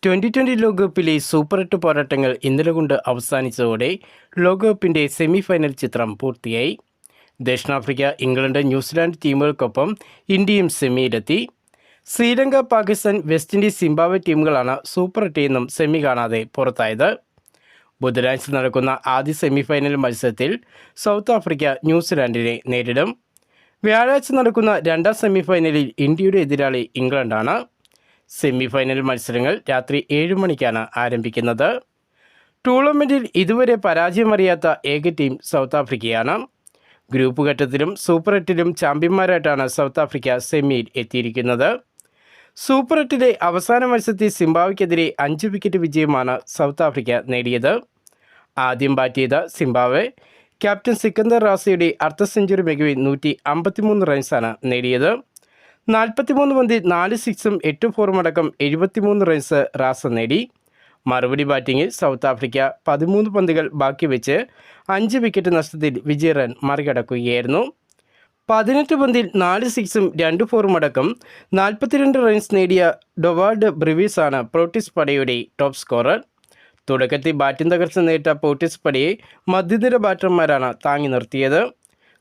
2020 ലോകകപ്പിലെ സൂപ്പർ 8 പോരാട്ടങ്ങൾ ഇന്നലെ കൊണ്ട് അവസാനിച്ചതോടെ ലോകകപ്പിൻ്റെ സെമി ഫൈനൽ ചിത്രം പൂർത്തിയായി. ദക്ഷിണാഫ്രിക്ക, ഇംഗ്ലണ്ട്, ന്യൂസിലാൻഡ് ടീമുകൾക്കൊപ്പം ഇന്ത്യയും സെമിയിലെത്തി. Sri Lanka, Pakistan, west Indies, Zimbabwe ടീമുകളാണ് സൂപ്പർ 8 എന്നും സെമി കാണാതെ പുറത്തായത്. ബുധനാഴ്ച നടക്കുന്ന ആദ്യ സെമി ഫൈനൽ മത്സരത്തിൽ സൗത്ത് ആഫ്രിക്ക ന്യൂസിലാൻഡിനെ നേരിടും. വ്യാഴാഴ്ച നടക്കുന്ന രണ്ടാം സെമി ഫൈനലിൽ ഇന്ത്യയുടെ എതിരാളി ഇംഗ്ലണ്ടാണ്. സെമി ഫൈനൽ മത്സരങ്ങൾ രാത്രി 7 മണിക്കാണ് ആരംഭിക്കുന്നത്. ടൂർണമെൻറ്റിൽ ഇതുവരെ പരാജയമറിയാത്ത ഏക ടീം സൗത്ത് ആഫ്രിക്കയാണ്. ഗ്രൂപ്പ് ഘട്ടത്തിലും സൂപ്പർ 8ലും ചാമ്പ്യന്മാരായിട്ടാണ് സൗത്ത് ആഫ്രിക്ക സെമിയിൽ എത്തിയിരിക്കുന്നത്. സൂപ്പർ 8ലെ അവസാന മത്സരത്തിൽ സിംബാബ്വെക്കെതിരെ 5 വിക്കറ്റ് വിജയമാണ് സൗത്ത് ആഫ്രിക്ക നേടിയത്. ആദ്യം ബാറ്റ് ചെയ്ത സിംബാബ്വെ ക്യാപ്റ്റൻ സിക്കന്ദർ റാസയുടെ അർദ്ധ സെഞ്ചുറി മികവിൽ 153 റൺസാണ് നേടിയത്. 43 പന്തിൽ 4 സിക്സും 8 ഫോറും അടക്കം 73 റൺസ് റാസ നേടി. മറുപടി ബാറ്റിങ്ങിൽ സൗത്ത് ആഫ്രിക്ക 13 പന്തുകൾ ബാക്കി വെച്ച് 5 വിക്കറ്റ് നഷ്ടത്തിൽ വിജയ റൺ മറികടക്കുകയായിരുന്നു. 18 പന്തിൽ 4 സിക്സും 2 ഫോറും അടക്കം 42 റൺസ് നേടിയ ഡൊവാൾഡ് ബ്രിവീസാണ് പോർട്ടിസ് പടയുടെ ടോപ്പ് സ്കോറർ. തുടക്കത്തിൽ ബാറ്റിംഗ് തകർച്ച നേരിട്ട പോർട്ടിസ് പടയെ മധ്യനിര ബാറ്റർമാരാണ് താങ്ങി നിർത്തിയത്.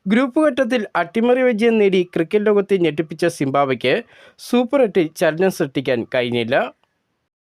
ഗ്രൂപ്പ് ഘട്ടത്തിൽ അട്ടിമറി വിജയം നേടി ക്രിക്കറ്റ് ലോകത്തെ ഞെട്ടിപ്പിച്ച സിംബാബ്വെക്ക് സൂപ്പർ 8 ചലനം സൃഷ്ടിക്കാൻ കഴിഞ്ഞില്ല.